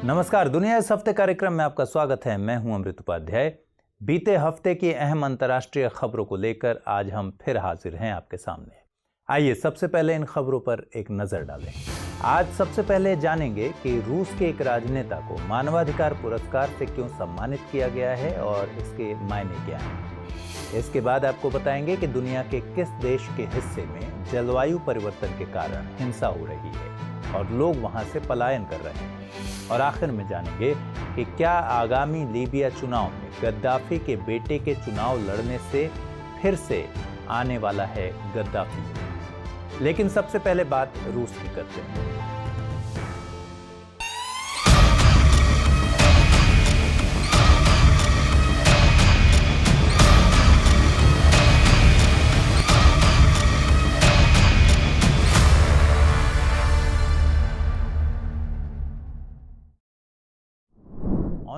नमस्कार, दुनिया इस हफ्ते कार्यक्रम में आपका स्वागत है। मैं हूं अमृत उपाध्याय। बीते हफ्ते की अहम अंतर्राष्ट्रीय खबरों को लेकर आज हम फिर हाजिर हैं आपके सामने। आइए सबसे पहले इन खबरों पर एक नजर डालें। आज सबसे पहले जानेंगे कि रूस के एक राजनेता को मानवाधिकार पुरस्कार से क्यों सम्मानित किया गया है और इसके मायने क्या हैं। इसके बाद आपको बताएंगे कि दुनिया के किस देश के हिस्से में जलवायु परिवर्तन के कारण हिंसा हो रही है और लोग वहां से पलायन कर रहे हैं। और आखिर में जानेंगे कि क्या आगामी लीबिया चुनाव में गद्दाफी के बेटे के चुनाव लड़ने से फिर से आने वाला है गद्दाफी। लेकिन सबसे पहले बात रूस की करते हैं।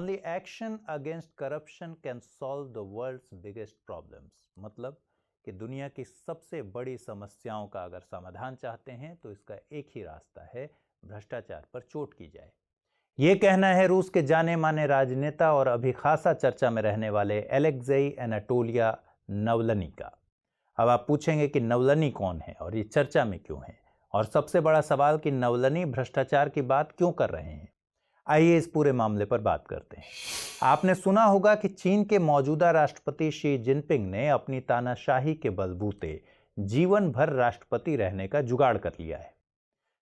Only action against corruption can solve the world's biggest problems। मतलब कि दुनिया की सबसे बड़ी समस्याओं का अगर समाधान चाहते हैं तो इसका एक ही रास्ता है, भ्रष्टाचार पर चोट की जाए। ये कहना है रूस के जाने माने राजनेता और अभी खासा चर्चा में रहने वाले अलेक्जेई एनाटोलिया नवलनी का। अब आप पूछेंगे कि नवलनी कौन है और ये चर्चा में क्यों है, और सबसे बड़ा सवाल कि नवलनी भ्रष्टाचार की बात क्यों कर रहे हैं। आइए इस पूरे मामले पर बात करते हैं। आपने सुना होगा कि चीन के मौजूदा राष्ट्रपति शी जिनपिंग ने अपनी तानाशाही के बलबूते जीवन भर राष्ट्रपति रहने का जुगाड़ कर लिया है।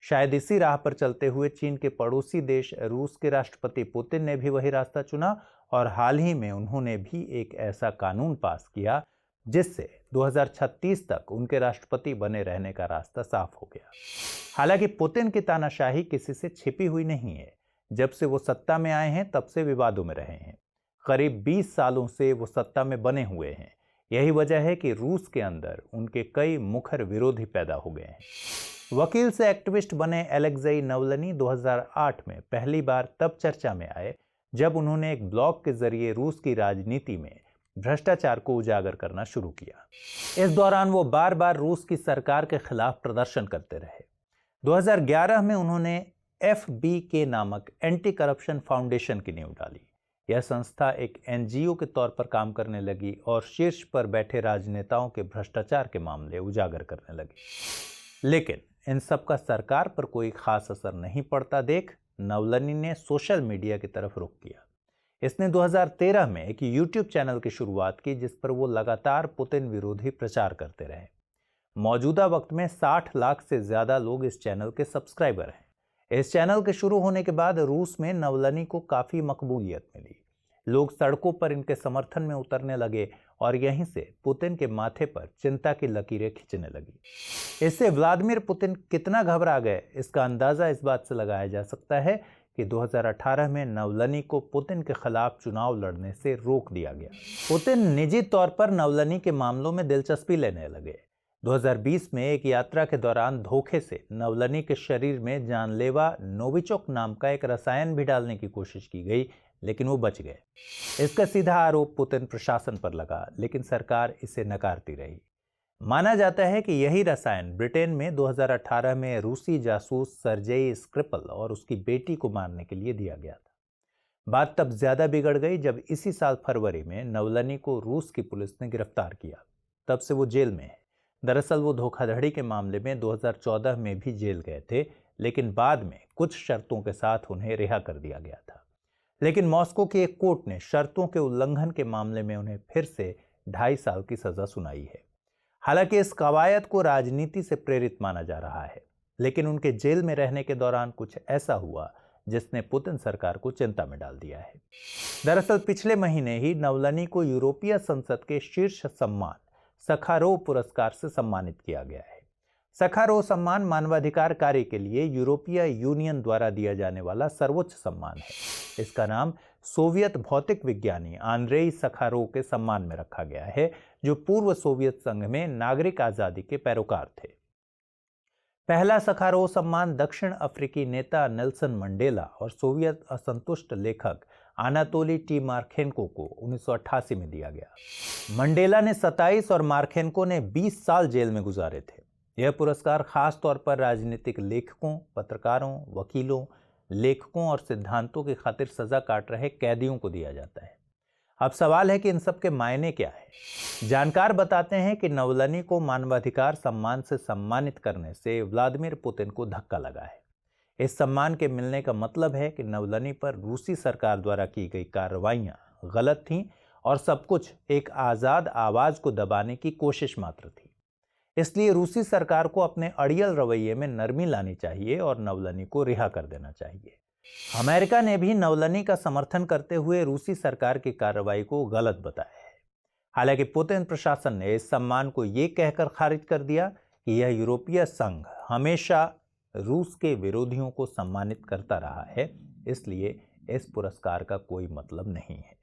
शायद इसी राह पर चलते हुए चीन के पड़ोसी देश रूस के राष्ट्रपति पुतिन ने भी वही रास्ता चुना और हाल ही में उन्होंने भी एक ऐसा कानून पास किया जिससे 2036 तक उनके राष्ट्रपति बने रहने का रास्ता साफ हो गया। हालांकि पुतिन की तानाशाही किसी से छिपी हुई नहीं है। जब से वो सत्ता में आए हैं तब से विवादों में रहे हैं। करीब 20 सालों से वो सत्ता में बने हुए हैं। यही वजह है कि रूस के अंदर उनके कई मुखर विरोधी पैदा हो गए हैं। वकील से एक्टिविस्ट बने अलेक्जेई नवलनी 2008 में पहली बार तब चर्चा में आए जब उन्होंने एक ब्लॉग के जरिए रूस की राजनीति में भ्रष्टाचार को उजागर करना शुरू किया। इस दौरान वो बार बार रूस की सरकार के खिलाफ प्रदर्शन करते रहे। 2011 में उन्होंने FBK नामक एंटी करप्शन फाउंडेशन की नींव डाली। यह संस्था एक NGO के तौर पर काम करने लगी और शीर्ष पर बैठे राजनेताओं के भ्रष्टाचार के मामले उजागर करने लगी। लेकिन इन सब का सरकार पर कोई खास असर नहीं पड़ता देख नवलनी ने सोशल मीडिया की तरफ रुख किया। इसने 2013 में एक YouTube चैनल की शुरुआत की जिस पर वो लगातार पुतिन विरोधी प्रचार करते रहे। मौजूदा वक्त में 60 लाख से ज्यादा लोग इस चैनल के सब्सक्राइबर हैं। इस चैनल के शुरू होने के बाद रूस में नवलनी को काफी मकबूलियत मिली। लोग सड़कों पर इनके समर्थन में उतरने लगे और यहीं से पुतिन के माथे पर चिंता की लकीरें खींचने लगी। इससे व्लादिमीर पुतिन कितना घबरा गए इसका अंदाजा इस बात से लगाया जा सकता है कि 2018 में नवलनी को पुतिन के खिलाफ चुनाव लड़ने से रोक दिया गया। पुतिन निजी तौर पर नवलनी के मामलों में दिलचस्पी लेने लगे। 2020 में एक यात्रा के दौरान धोखे से नवलनी के शरीर में जानलेवा नोविचोक नाम का एक रसायन भी डालने की कोशिश की गई, लेकिन वो बच गए। इसका सीधा आरोप पुतिन प्रशासन पर लगा, लेकिन सरकार इसे नकारती रही। माना जाता है कि यही रसायन ब्रिटेन में 2018 में रूसी जासूस सर्जेई स्क्रिपल और उसकी बेटी को मारने के लिए दिया गया था। बात तब ज्यादा बिगड़ गई जब इसी साल फरवरी में नवलनी को रूस की पुलिस ने गिरफ्तार किया। तब से वो जेल में है। दरअसल वो धोखाधड़ी के मामले में 2014 में भी जेल गए थे, लेकिन बाद में कुछ शर्तों के साथ उन्हें रिहा कर दिया गया था। लेकिन मॉस्को की एक कोर्ट ने शर्तों के उल्लंघन के मामले में उन्हें फिर से 2.5 साल की सजा सुनाई है। हालांकि इस कवायद को राजनीति से प्रेरित माना जा रहा है, लेकिन उनके जेल में रहने के दौरान कुछ ऐसा हुआ जिसने पुतिन सरकार को चिंता में डाल दिया है। दरअसल पिछले महीने ही नवलनी को यूरोपीय संसद के शीर्ष सम्मान सखारोव पुरस्कार से सम्मानित किया गया है। सखारोव सम्मान मानवाधिकार कार्य के लिए यूरोपीय यूनियन द्वारा दिया जाने वाला सर्वोच्च सम्मान है। इसका नाम सोवियत भौतिक विज्ञानी आंद्रेई सखारोव के सम्मान में रखा गया है, जो पूर्व सोवियत संघ में नागरिक आजादी के पैरोकार थे। पहला सखारोव सम्मान दक्षिण अफ्रीकी नेता नेल्सन मंडेला और सोवियत असंतुष्ट लेखक आनातोली टी मार्केंको को 1988 में दिया गया। मंडेला ने 27 और मार्केंको ने 20 साल जेल में गुजारे थे। यह पुरस्कार खास तौर पर राजनीतिक लेखकों, पत्रकारों, वकीलों, लेखकों और सिद्धांतों की खातिर सजा काट रहे कैदियों को दिया जाता है। अब सवाल है कि इन सब के मायने क्या है। जानकार बताते हैं कि नवलनी को मानवाधिकार सम्मान से सम्मानित करने से व्लादिमीर पुतिन को धक्का लगा है। इस सम्मान के मिलने का मतलब है कि नवलनी पर रूसी सरकार द्वारा की गई कार्रवाइयां गलत थीं और सब कुछ एक आज़ाद आवाज़ को दबाने की कोशिश मात्र थी। इसलिए रूसी सरकार को अपने अड़ियल रवैये में नरमी लानी चाहिए और नवलनी को रिहा कर देना चाहिए। अमेरिका ने भी नवलनी का समर्थन करते हुए रूसी सरकार की कार्रवाई को गलत बताया है। हालांकि पुतिन प्रशासन ने इस सम्मान को ये कहकर खारिज कर दिया कि यह यूरोपीय संघ हमेशा रूस के विरोधियों को सम्मानित करता रहा है, इसलिए इस पुरस्कार का कोई मतलब नहीं है।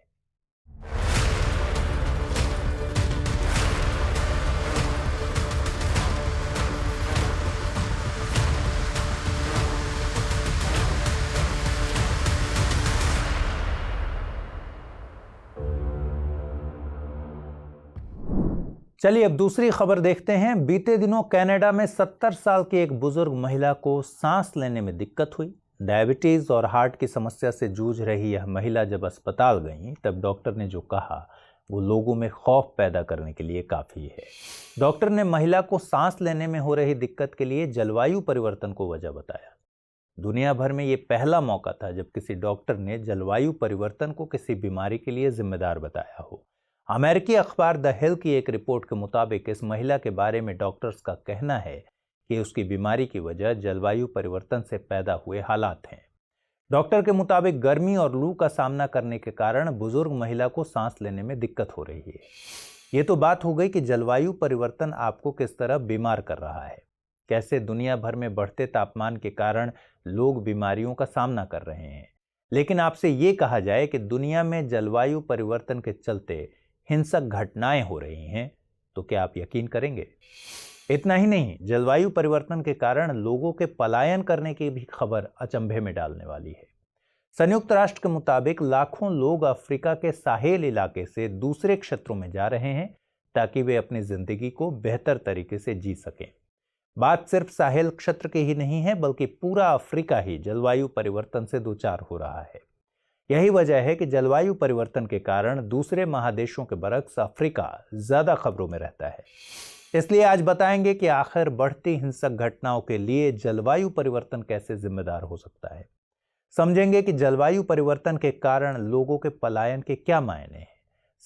चलिए अब दूसरी खबर देखते हैं। बीते दिनों कनाडा में 70 साल की एक बुजुर्ग महिला को सांस लेने में दिक्कत हुई। डायबिटीज और हार्ट की समस्या से जूझ रही यह महिला जब अस्पताल गई तब डॉक्टर ने जो कहा वो लोगों में खौफ पैदा करने के लिए काफ़ी है। डॉक्टर ने महिला को सांस लेने में हो रही दिक्कत के लिए जलवायु परिवर्तन को वजह बताया। दुनिया भर में ये पहला मौका था जब किसी डॉक्टर ने जलवायु परिवर्तन को किसी बीमारी के लिए जिम्मेदार बताया हो। अमेरिकी अखबार द हिल की एक रिपोर्ट के मुताबिक इस महिला के बारे में डॉक्टर्स का कहना है कि उसकी बीमारी की वजह जलवायु परिवर्तन से पैदा हुए हालात हैं। डॉक्टर के मुताबिक गर्मी और लू का सामना करने के कारण बुजुर्ग महिला को सांस लेने में दिक्कत हो रही है। ये तो बात हो गई कि जलवायु परिवर्तन आपको किस तरह बीमार कर रहा है, कैसे दुनिया भर में बढ़ते तापमान के कारण लोग बीमारियों का सामना कर रहे हैं। लेकिन आपसे ये कहा जाए कि दुनिया में जलवायु परिवर्तन के चलते हिंसक घटनाएं हो रही हैं, तो क्या आप यकीन करेंगे? इतना ही नहीं, जलवायु परिवर्तन के कारण लोगों के पलायन करने की भी खबर अचंभे में डालने वाली है। संयुक्त राष्ट्र के मुताबिक लाखों लोग अफ्रीका के साहेल इलाके से दूसरे क्षेत्रों में जा रहे हैं ताकि वे अपनी जिंदगी को बेहतर तरीके से जी सकें। बात सिर्फ साहेल क्षेत्र की ही नहीं है, बल्कि पूरा अफ्रीका ही जलवायु परिवर्तन से दो चार हो रहा है। यही वजह है कि जलवायु परिवर्तन के कारण दूसरे महादेशों के बरक्स अफ्रीका ज्यादा खबरों में रहता है। इसलिए आज बताएंगे कि आखिर बढ़ती हिंसक घटनाओं के लिए जलवायु परिवर्तन कैसे जिम्मेदार हो सकता है। समझेंगे कि जलवायु परिवर्तन के कारण लोगों के पलायन के क्या मायने हैं।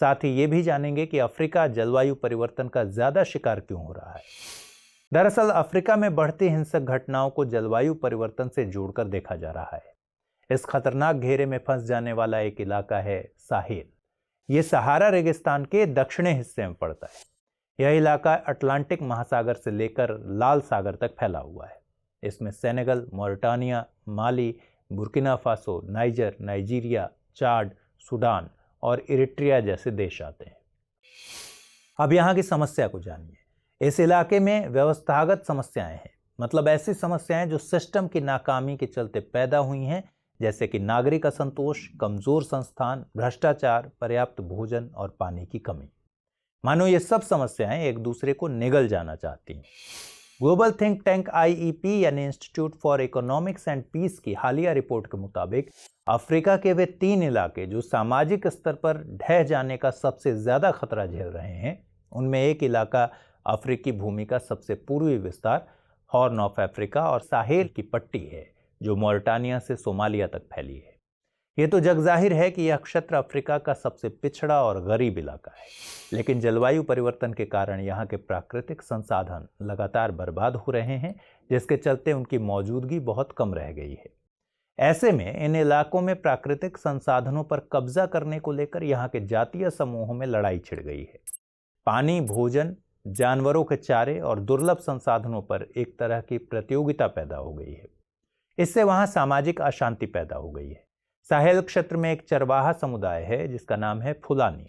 साथ ही ये भी जानेंगे कि अफ्रीका जलवायु परिवर्तन का ज्यादा शिकार क्यों हो रहा है। दरअसल अफ्रीका में बढ़ती हिंसक घटनाओं को जलवायु परिवर्तन से जोड़कर देखा जा रहा है। इस खतरनाक घेरे में फंस जाने वाला एक इलाका है साहेल। ये सहारा रेगिस्तान के दक्षिणी हिस्से में पड़ता है। यह इलाका अटलांटिक महासागर से लेकर लाल सागर तक फैला हुआ है। इसमें सेनेगल, मॉरिटानिया, माली, बुर्किना फासो, नाइजर, नाइजीरिया, चाड, सूडान और इरिट्रिया जैसे देश आते हैं। अब यहाँ की समस्या को जानिए। इस इलाके में व्यवस्थागत समस्याएं हैं, मतलब ऐसी समस्याएं जो सिस्टम की नाकामी के चलते पैदा हुई हैं, जैसे कि नागरिक असंतोष, कमजोर संस्थान, भ्रष्टाचार, पर्याप्त भोजन और पानी की कमी। मानो ये सब समस्याएं एक दूसरे को निगल जाना चाहती हैं। ग्लोबल थिंक टैंक IEP यानी institute for economics and peace की हालिया रिपोर्ट के मुताबिक अफ्रीका के वे 3 इलाके जो सामाजिक स्तर पर ढह जाने का सबसे ज्यादा खतरा झेल रहे हैं, उनमें एक इलाका अफ्रीकी भूमि का सबसे पूर्वी विस्तार हॉर्न ऑफ अफ्रीका और साहेल की पट्टी है जो मॉरिटानिया से सोमालिया तक फैली है। ये तो जग जाहिर है कि यह क्षेत्र अफ्रीका का सबसे पिछड़ा और गरीब इलाका है, लेकिन जलवायु परिवर्तन के कारण यहाँ के प्राकृतिक संसाधन लगातार बर्बाद हो रहे हैं, जिसके चलते उनकी मौजूदगी बहुत कम रह गई है। ऐसे में इन इलाकों में प्राकृतिक संसाधनों पर कब्जा करने को लेकर यहाँ के जातीय समूहों में लड़ाई छिड़ गई है। पानी, भोजन, जानवरों के चारे और दुर्लभ संसाधनों पर एक तरह की प्रतियोगिता पैदा हो गई है। इससे वहां सामाजिक अशांति पैदा हो गई है। साहेल क्षेत्र में एक चरवाहा समुदाय है जिसका नाम है फुलानी।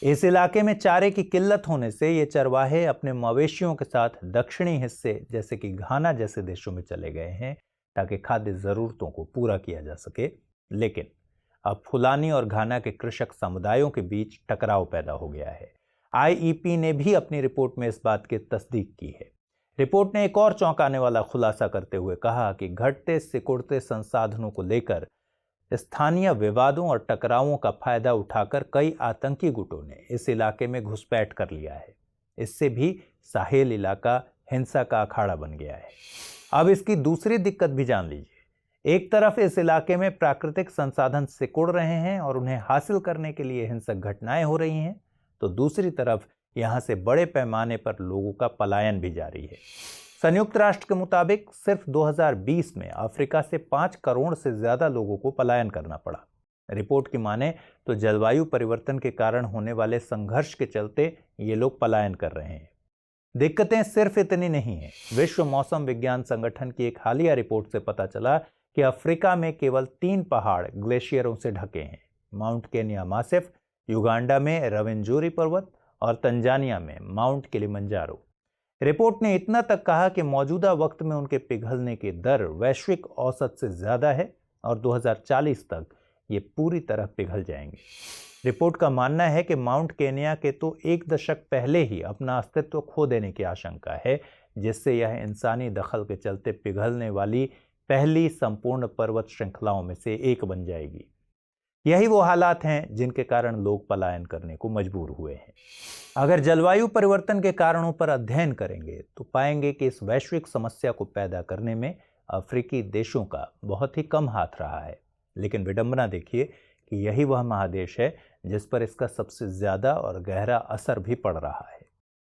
इस इलाके में चारे की किल्लत होने से ये चरवाहे अपने मवेशियों के साथ दक्षिणी हिस्से जैसे कि घाना जैसे देशों में चले गए हैं ताकि खाद्य जरूरतों को पूरा किया जा सके। लेकिन अब फुलानी और घाना के कृषक समुदायों के बीच टकराव पैदा हो गया है। IEP ने भी अपनी रिपोर्ट में इस बात की तस्दीक की है। रिपोर्ट ने एक और चौंकाने वाला खुलासा करते हुए कहा कि घटते सिकुड़ते संसाधनों को लेकर स्थानीय विवादों और टकरावों का फायदा उठाकर कई आतंकी गुटों ने इस इलाके में घुसपैठ कर लिया है। इससे भी साहेल इलाका हिंसा का अखाड़ा बन गया है। अब इसकी दूसरी दिक्कत भी जान लीजिए। एक तरफ इस इलाके में प्राकृतिक संसाधन सिकुड़ रहे हैं और उन्हें हासिल करने के लिए हिंसक घटनाएं हो रही हैं, तो दूसरी तरफ यहां से बड़े पैमाने पर लोगों का पलायन भी जारी है। संयुक्त राष्ट्र के मुताबिक सिर्फ 2020 में अफ्रीका से 5 करोड़ से ज्यादा लोगों को पलायन करना पड़ा। रिपोर्ट की माने तो जलवायु परिवर्तन के कारण होने वाले संघर्ष के चलते ये लोग पलायन कर रहे हैं। दिक्कतें सिर्फ इतनी नहीं है। विश्व मौसम विज्ञान संगठन की एक हालिया रिपोर्ट से पता चला कि अफ्रीका में केवल 3 पहाड़ ग्लेशियरों से ढके हैं। माउंट केनिया मासिफ, युगांडा में रवेंजोरी पर्वत और तंजानिया में माउंट किलिमंजारो। रिपोर्ट ने इतना तक कहा कि मौजूदा वक्त में उनके पिघलने की दर वैश्विक औसत से ज्यादा है और 2040 तक ये पूरी तरह पिघल जाएंगे। रिपोर्ट का मानना है कि माउंट केनिया के तो 1 दशक पहले ही अपना अस्तित्व खो देने की आशंका है, जिससे यह इंसानी दखल के चलते पिघलने वाली पहली संपूर्ण पर्वत श्रृंखलाओं में से एक बन जाएगी। यही वो हालात हैं जिनके कारण लोग पलायन करने को मजबूर हुए हैं। अगर जलवायु परिवर्तन के कारणों पर अध्ययन करेंगे तो पाएंगे कि इस वैश्विक समस्या को पैदा करने में अफ्रीकी देशों का बहुत ही कम हाथ रहा है। लेकिन विडंबना देखिए कि यही वह महादेश है जिस पर इसका सबसे ज्यादा और गहरा असर भी पड़ रहा है।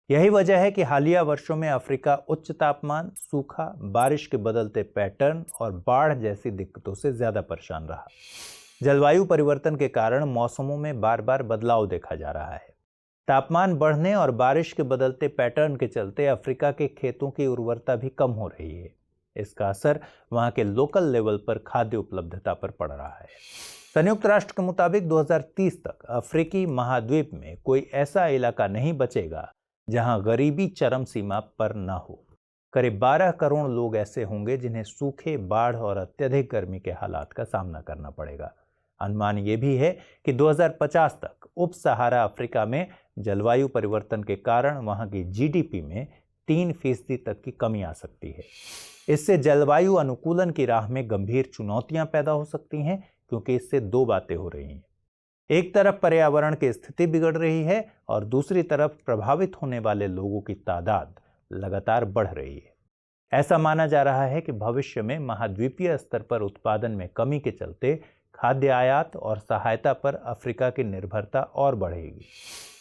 यही वजह है कि हालिया वर्षों में अफ्रीका उच्च तापमान, सूखा, बारिश के बदलते पैटर्न और बाढ़ जैसी दिक्कतों से ज्यादा परेशान रहा। जलवायु परिवर्तन के कारण मौसमों में बार बार बदलाव देखा जा रहा है। तापमान बढ़ने और बारिश के बदलते पैटर्न के चलते अफ्रीका के खेतों की उर्वरता भी कम हो रही है। इसका असर वहां के लोकल लेवल पर खाद्य उपलब्धता पर पड़ रहा है। संयुक्त राष्ट्र के मुताबिक 2030 तक अफ्रीकी महाद्वीप में कोई ऐसा इलाका नहीं बचेगा जहां गरीबी चरम सीमा पर न हो। करीब 12 करोड़ लोग ऐसे होंगे जिन्हें सूखे, बाढ़ और अत्यधिक गर्मी के हालात का सामना करना पड़ेगा। अनुमान ये भी है कि 2050 तक उप सहारा अफ्रीका में जलवायु परिवर्तन के कारण वहां की जीडीपी में 3% तक की कमी आ सकती है। इससे जलवायु अनुकूलन की राह में गंभीर चुनौतियां पैदा हो सकती हैं, क्योंकि इससे 2 बातें हो रही हैं। एक तरफ पर्यावरण की स्थिति बिगड़ रही है और दूसरी तरफ प्रभावित होने वाले लोगों की तादाद लगातार बढ़ रही है। ऐसा माना जा रहा है कि भविष्य में महाद्वीपीय स्तर पर उत्पादन में कमी के चलते खाद्य आयात और सहायता पर अफ्रीका की निर्भरता और बढ़ेगी।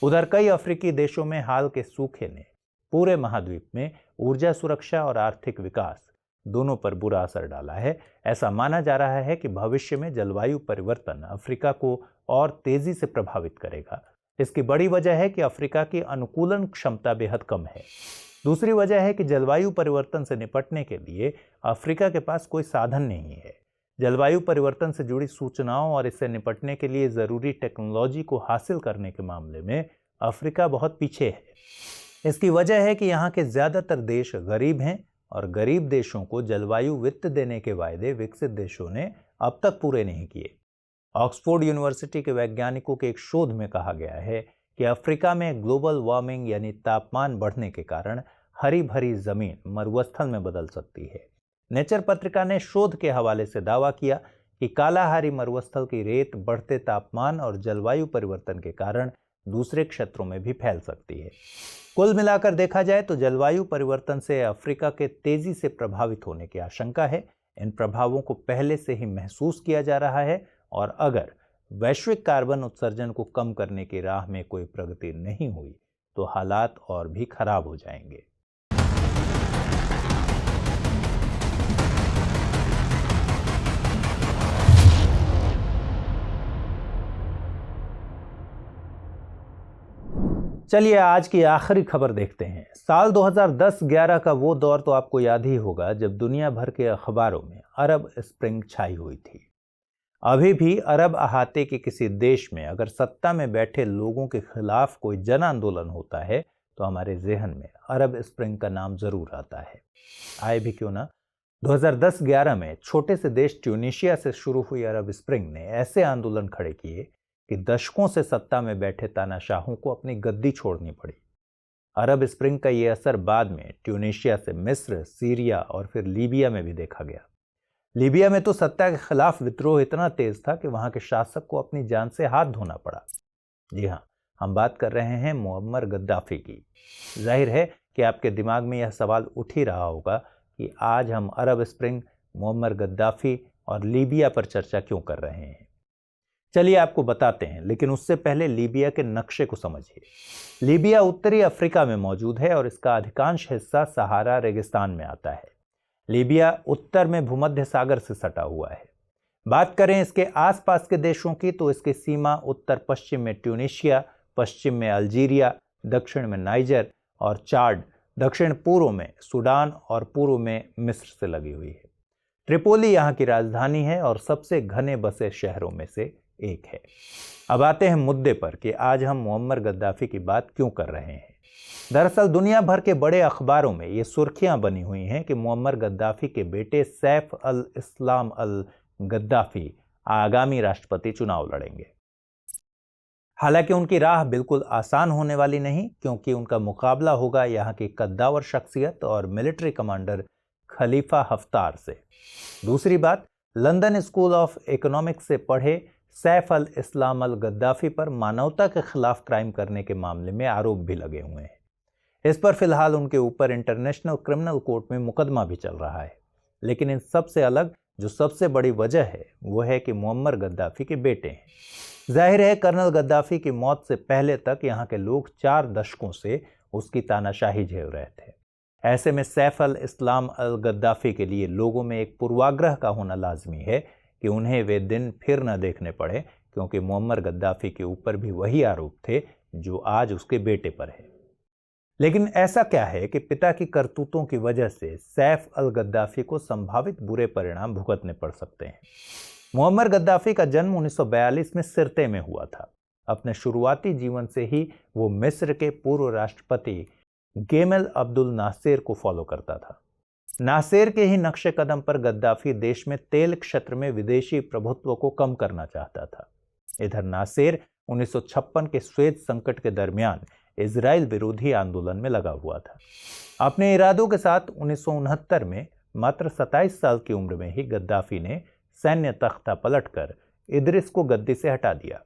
उधर कई अफ्रीकी देशों में हाल के सूखे ने पूरे महाद्वीप में ऊर्जा सुरक्षा और आर्थिक विकास दोनों पर बुरा असर डाला है। ऐसा माना जा रहा है कि भविष्य में जलवायु परिवर्तन अफ्रीका को और तेजी से प्रभावित करेगा। इसकी बड़ी वजह है कि अफ्रीका की अनुकूलन क्षमता बेहद कम है। दूसरी वजह है कि जलवायु परिवर्तन से निपटने के लिए अफ्रीका के पास कोई साधन नहीं है। जलवायु परिवर्तन से जुड़ी सूचनाओं और इससे निपटने के लिए जरूरी टेक्नोलॉजी को हासिल करने के मामले में अफ्रीका बहुत पीछे है। इसकी वजह है कि यहाँ के ज्यादातर देश गरीब हैं और गरीब देशों को जलवायु वित्त देने के वायदे विकसित देशों ने अब तक पूरे नहीं किए। ऑक्सफोर्ड यूनिवर्सिटी के वैज्ञानिकों के एक शोध में कहा गया है कि अफ्रीका में ग्लोबल वार्मिंग यानी तापमान बढ़ने के कारण हरी भरी जमीन मरुस्थल में बदल सकती है। नेचर पत्रिका ने शोध के हवाले से दावा किया कि कालाहारी मरुस्थल की रेत बढ़ते तापमान और जलवायु परिवर्तन के कारण दूसरे क्षेत्रों में भी फैल सकती है। कुल मिलाकर देखा जाए तो जलवायु परिवर्तन से अफ्रीका के तेजी से प्रभावित होने की आशंका है। इन प्रभावों को पहले से ही महसूस किया जा रहा है और अगर वैश्विक कार्बन उत्सर्जन को कम करने की राह में कोई प्रगति नहीं हुई तो हालात और भी खराब हो जाएंगे। चलिए आज की आखिरी खबर देखते हैं। साल 2010-11 का वो दौर तो आपको याद ही होगा जब दुनिया भर के अखबारों में अरब स्प्रिंग छाई हुई थी। अभी भी अरब अहाते के किसी देश में अगर सत्ता में बैठे लोगों के खिलाफ कोई जन आंदोलन होता है तो हमारे जहन में अरब स्प्रिंग का नाम जरूर आता है। आए भी क्यों ना। 2010-11 में छोटे से देश ट्यूनीशिया से शुरू हुई अरब स्प्रिंग ने ऐसे आंदोलन खड़े किए कि दशकों से सत्ता में बैठे तानाशाहों को अपनी गद्दी छोड़नी पड़ी। अरब स्प्रिंग का ये असर बाद में ट्यूनीशिया से मिस्र, सीरिया और फिर लीबिया में भी देखा गया। लीबिया में तो सत्ता के खिलाफ विद्रोह इतना तेज था कि वहां के शासक को अपनी जान से हाथ धोना पड़ा। जी हाँ, हम बात कर रहे हैं मुअम्मर गद्दाफी की। जाहिर है कि आपके दिमाग में यह सवाल उठ ही रहा होगा कि आज हम अरब स्प्रिंग, मुअम्मर गद्दाफी और लीबिया पर चर्चा क्यों कर रहे हैं। चलिए आपको बताते हैं, लेकिन उससे पहले लीबिया के नक्शे को समझिए। लीबिया उत्तरी अफ्रीका में मौजूद है और इसका अधिकांश हिस्सा सहारा रेगिस्तान में आता है। लीबिया उत्तर में भूमध्य सागर से सटा हुआ है। बात करें इसके आसपास के देशों की तो इसकी सीमा उत्तर पश्चिम में ट्यूनीशिया, पश्चिम में अल्जीरिया, दक्षिण में नाइजर और चाड, दक्षिण पूर्व में सूडान और पूर्व में मिस्र से लगी हुई है। ट्रिपोली यहाँ की राजधानी है और सबसे घने बसे शहरों में से एक है। अब आते हैं मुद्दे पर कि आज हम मुअम्मर गद्दाफी की बात क्यों कर रहे हैं। दरअसल दुनिया भर के बड़े अखबारों में ये सुर्खियां बनी हुई हैं कि मुअम्मर गद्दाफी के बेटे सैफ अल इस्लाम अल गद्दाफी आगामी राष्ट्रपति चुनाव लड़ेंगे। हालांकि उनकी राह बिल्कुल आसान होने वाली नहीं, क्योंकि उनका मुकाबला होगा यहाँ की कद्दावर शख्सियत और मिलिट्री कमांडर खलीफा हफ्तार से। दूसरी बात, लंदन स्कूल ऑफ इकोनॉमिक्स से पढ़े सैफ अल इस्लाम अल गद्दाफी पर मानवता के खिलाफ क्राइम करने के मामले में आरोप भी लगे हुए हैं। इस पर फिलहाल उनके ऊपर इंटरनेशनल क्रिमिनल कोर्ट में मुकदमा भी चल रहा है। लेकिन इन सब से अलग जो सबसे बड़ी वजह है वो है कि मुअम्मर गद्दाफी के बेटे हैं। जाहिर है कर्नल गद्दाफी की मौत से पहले तक यहाँ के लोग 4 दशकों से उसकी तानाशाही झेल रहे थे। ऐसे में सैफ अल इस्लाम अल गद्दाफी के लिए लोगों में एक पूर्वाग्रह का होना लाजमी है कि उन्हें वे दिन फिर न देखने पड़े, क्योंकि मुअम्मर गद्दाफी के ऊपर भी वही आरोप थे जो आज उसके बेटे पर है। लेकिन ऐसा क्या है कि पिता की करतूतों की वजह से सैफ अल गद्दाफी को संभावित बुरे परिणाम भुगतने पड़ सकते हैं। मुअम्मर गद्दाफी का जन्म 1942 में सिरते में हुआ था। अपने शुरुआती जीवन से ही वो मिस्र के पूर्व राष्ट्रपति गेमल अब्दुल नासिर को फॉलो करता था। नासिर के ही नक्शे कदम पर गद्दाफी देश में तेल क्षेत्र में विदेशी प्रभुत्व को कम करना चाहता था। इधर नासिर 1956 के स्वेज संकट के दरमियान इजराइल विरोधी आंदोलन में लगा हुआ था। अपने इरादों के साथ 1969 में मात्र 27 साल की उम्र में ही गद्दाफी ने सैन्य तख्ता पलटकर इदरिस को गद्दी से हटा दिया।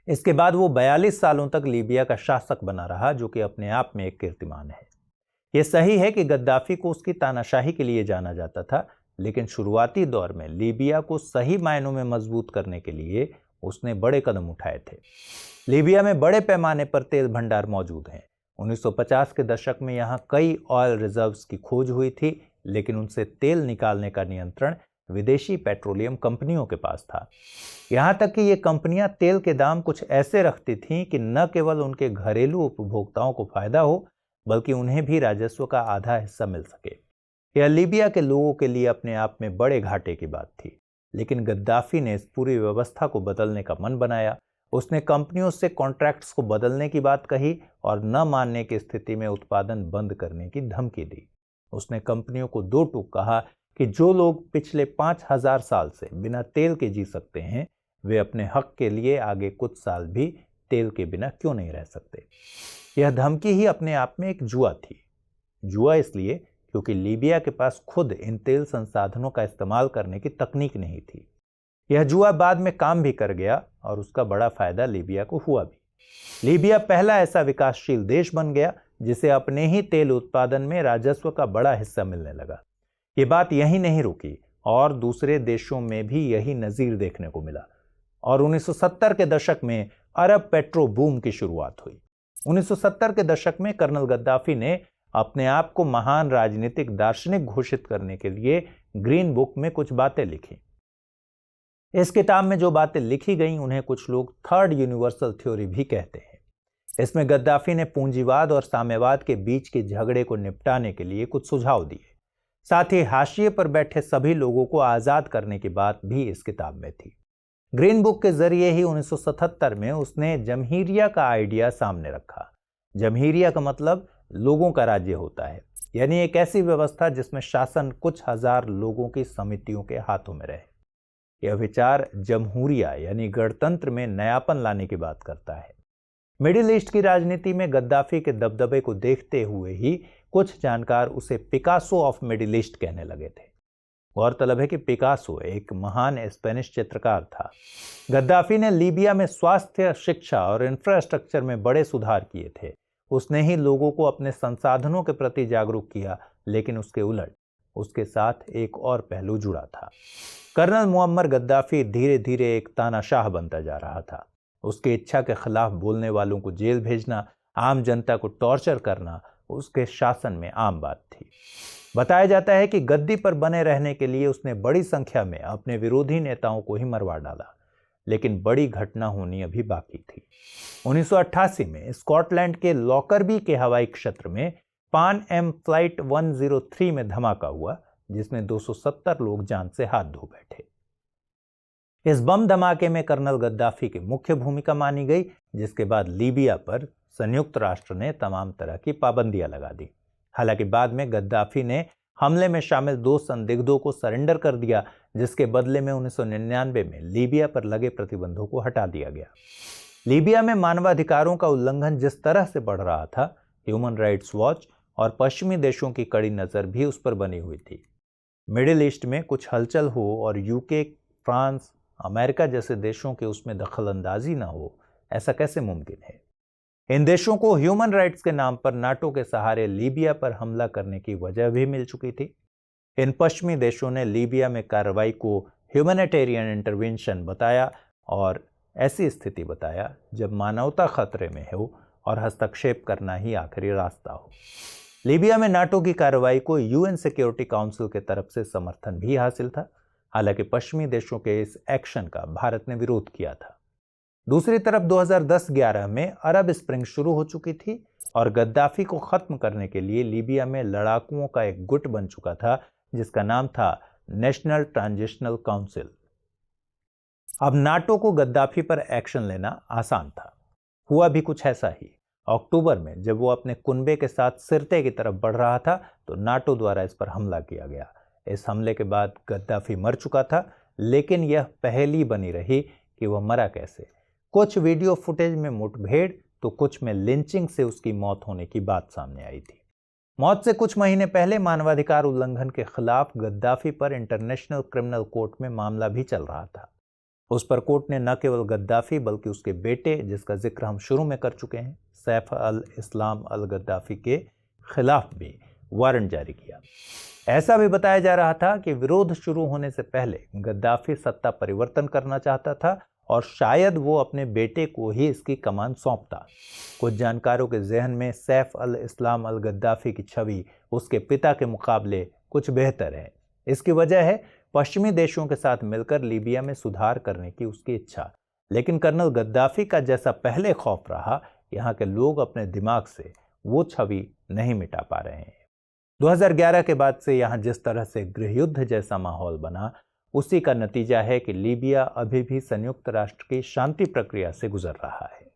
इसके बाद वो 42 सालों तक लीबिया का शासक बना रहा, जो कि अपने आप में एक कीर्तिमान है। यह सही है कि गद्दाफी को उसकी तानाशाही के लिए जाना जाता था, लेकिन शुरुआती दौर में लीबिया को सही मायनों में मजबूत करने के लिए उसने बड़े कदम उठाए थे। लीबिया में बड़े पैमाने पर तेल भंडार मौजूद हैं। 1950 के दशक में यहाँ कई ऑयल रिजर्व्स की खोज हुई थी, लेकिन उनसे तेल निकालने का नियंत्रण विदेशी पेट्रोलियम कंपनियों के पास था। यहाँ तक कि ये कंपनियां तेल के दाम कुछ ऐसे रखती थीं कि न केवल उनके घरेलू उपभोक्ताओं को फायदा हो, बल्कि उन्हें भी राजस्व का आधा हिस्सा मिल सके। यह लीबिया के लोगों के लिए अपने आप में बड़े घाटे की बात थी, लेकिन गद्दाफी ने इस पूरी व्यवस्था को बदलने का मन बनाया। उसने कंपनियों से कॉन्ट्रैक्ट्स को बदलने की बात कही और न मानने की स्थिति में उत्पादन बंद करने की धमकी दी। उसने कंपनियों को 2 टूक कहा कि जो लोग पिछले 5000 साल से बिना तेल के जी सकते हैं, वे अपने हक के लिए आगे कुछ साल भी तेल के बिना क्यों नहीं रह सकते। यह धमकी ही अपने आप में एक जुआ थी। जुआ इसलिए क्योंकि लीबिया के पास खुद इन तेल संसाधनों का इस्तेमाल करने की तकनीक नहीं थी। यह जुआ बाद में काम भी कर गया और उसका बड़ा फायदा लीबिया को हुआ भी। लीबिया पहला ऐसा विकासशील देश बन गया जिसे अपने ही तेल उत्पादन में राजस्व का बड़ा हिस्सा मिलने लगा। ये बात यहीं नहीं रुकी और दूसरे देशों में भी यही नजीर देखने को मिला और 1970 के दशक में अरब पेट्रो बूम की शुरुआत हुई। 1970 के दशक में कर्नल गद्दाफी ने अपने आप को महान राजनीतिक दार्शनिक घोषित करने के लिए ग्रीन बुक में कुछ बातें लिखी। इस किताब में जो बातें लिखी गईं उन्हें कुछ लोग थर्ड यूनिवर्सल थ्योरी भी कहते हैं। इसमें गद्दाफी ने पूंजीवाद और साम्यवाद के बीच के झगड़े को निपटाने के लिए कुछ सुझाव दिए। साथ ही हाशिए पर बैठे सभी लोगों को आजाद करने की बात भी इस किताब में थी। ग्रीन बुक के जरिए ही 1977 में उसने जमहीरिया का आइडिया सामने रखा। जमहीरिया का मतलब लोगों का राज्य होता है, यानी एक ऐसी व्यवस्था जिसमें शासन कुछ हजार लोगों की समितियों के हाथों में रहे। यह विचार जमहूरिया यानी गणतंत्र में नयापन लाने की बात करता है। मिडिल ईस्ट की राजनीति में गद्दाफी के दबदबे को देखते हुए ही कुछ जानकार उसे पिकासो ऑफ मिडिल ईस्ट कहने लगे थे। गौरतलब है कि पिकासो एक महान स्पेनिश चित्रकार था। गद्दाफी ने लीबिया में स्वास्थ्य, शिक्षा और इंफ्रास्ट्रक्चर में बड़े सुधार किए थे। उसने ही लोगों को अपने संसाधनों के प्रति जागरूक किया, लेकिन उसके उलट उसके साथ एक और पहलू जुड़ा था। कर्नल मुअम्मर गद्दाफी धीरे धीरे एक तानाशाह बनता जा रहा था। उसकी इच्छा के खिलाफ बोलने वालों को जेल भेजना, आम जनता को टॉर्चर करना उसके शासन में आम बात थी। बताया जाता है कि गद्दी पर बने रहने के लिए उसने बड़ी संख्या में अपने विरोधी नेताओं को ही मरवा डाला, लेकिन बड़ी घटना होनी अभी बाकी थी। 1988 में स्कॉटलैंड के लॉकरबी के हवाई क्षेत्र में पान एम फ्लाइट 103 में धमाका हुआ, जिसमें 270 लोग जान से हाथ धो बैठे। इस बम धमाके में कर्नल गद्दाफी की मुख्य भूमिका मानी गई, जिसके बाद लीबिया पर संयुक्त राष्ट्र ने तमाम तरह की पाबंदियां लगा दी। हालांकि बाद में गद्दाफी ने हमले में शामिल 2 संदिग्धों को सरेंडर कर दिया, जिसके बदले में 1999 में लीबिया पर लगे प्रतिबंधों को हटा दिया गया। लीबिया में मानवाधिकारों का उल्लंघन जिस तरह से बढ़ रहा था, ह्यूमन राइट्स वॉच और पश्चिमी देशों की कड़ी नजर भी उस पर बनी हुई थी। मिडिल ईस्ट में कुछ हलचल हो और यूके, फ्रांस, अमेरिका जैसे देशों के उसमें दखल अंदाजी ना हो, ऐसा कैसे मुमकिन है? इन देशों को ह्यूमन राइट्स के नाम पर नाटो के सहारे लीबिया पर हमला करने की वजह भी मिल चुकी थी। इन पश्चिमी देशों ने लीबिया में कार्रवाई को ह्यूमैनिटेरियन इंटरवेंशन बताया और ऐसी स्थिति बताया जब मानवता खतरे में हो और हस्तक्षेप करना ही आखिरी रास्ता हो। लीबिया में नाटो की कार्रवाई को यूएन सिक्योरिटी काउंसिल के तरफ से समर्थन भी हासिल था। हालांकि पश्चिमी देशों के इस एक्शन का भारत ने विरोध किया था। दूसरी तरफ 2010-11 में अरब स्प्रिंग शुरू हो चुकी थी और गद्दाफी को खत्म करने के लिए लीबिया में लड़ाकुओं का एक गुट बन चुका था, जिसका नाम था नेशनल ट्रांजिशनल काउंसिल। अब नाटो को गद्दाफी पर एक्शन लेना आसान था। हुआ भी कुछ ऐसा ही। अक्टूबर में जब वो अपने कुनबे के साथ सिरते की तरफ बढ़ रहा था, तो नाटो द्वारा इस पर हमला किया गया। इस हमले के बाद गद्दाफी मर चुका था, लेकिन यह पहेली बनी रही कि वह मरा कैसे। कुछ वीडियो फुटेज में मुठभेड़ तो कुछ में लिंचिंग से उसकी मौत होने की बात सामने आई थी। मौत से कुछ महीने पहले मानवाधिकार उल्लंघन के खिलाफ गद्दाफी पर इंटरनेशनल क्रिमिनल कोर्ट में मामला भी चल रहा था। उस पर कोर्ट ने न केवल गद्दाफी बल्कि उसके बेटे, जिसका जिक्र हम शुरू में कर चुके हैं, सैफ अल इस्लाम अल गद्दाफी के खिलाफ भी वारंट जारी किया। ऐसा भी बताया जा रहा था कि विरोध शुरू होने से पहले गद्दाफी सत्ता परिवर्तन करना चाहता था और शायद वो अपने बेटे को ही इसकी कमान सौंपता। कुछ जानकारों के जहन में सैफ अल इस्लाम अल गद्दाफी की छवि उसके पिता के मुकाबले कुछ बेहतर है। इसकी वजह है पश्चिमी देशों के साथ मिलकर लीबिया में सुधार करने की उसकी इच्छा। लेकिन कर्नल गद्दाफी का जैसा पहले खौफ रहा, यहाँ के लोग अपने दिमाग से वो छवि नहीं मिटा पा रहे हैं। 2011 के बाद से यहाँ जिस तरह से गृहयुद्ध जैसा माहौल बना, उसी का नतीजा है कि लीबिया अभी भी संयुक्त राष्ट्र की शांति प्रक्रिया से गुजर रहा है।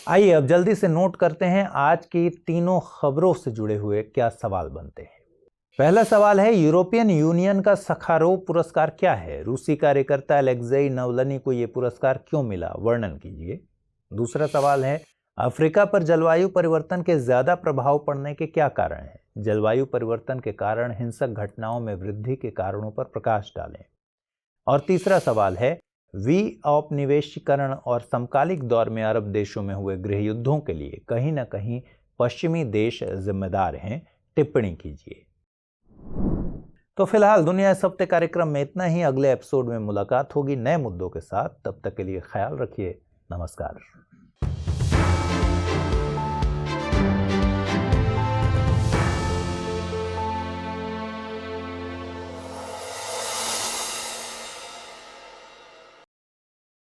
आइए अब जल्दी से नोट करते हैं आज की तीनों खबरों से जुड़े हुए क्या सवाल बनते हैं। पहला सवाल है, यूरोपियन यूनियन का सखारोव पुरस्कार क्या है? रूसी कार्यकर्ता अलेक्जेई नावल्नी को यह पुरस्कार क्यों मिला? वर्णन कीजिए। दूसरा सवाल है, अफ्रीका पर जलवायु परिवर्तन के ज्यादा प्रभाव पड़ने के क्या कारण हैं? जलवायु परिवर्तन के कारण हिंसक घटनाओं में वृद्धि के कारणों पर प्रकाश डालें। और तीसरा सवाल है, औपनिवेशीकरण और समकालिक दौर में अरब देशों में हुए गृह युद्धों के लिए कहीं न कहीं पश्चिमी देश जिम्मेदार हैं। टिप्पणी कीजिए। तो फिलहाल दुनिया इस हफ्ते कार्यक्रम में इतना ही। अगले एपिसोड में मुलाकात होगी नए मुद्दों के साथ। तब तक के लिए ख्याल रखिए। नमस्कार।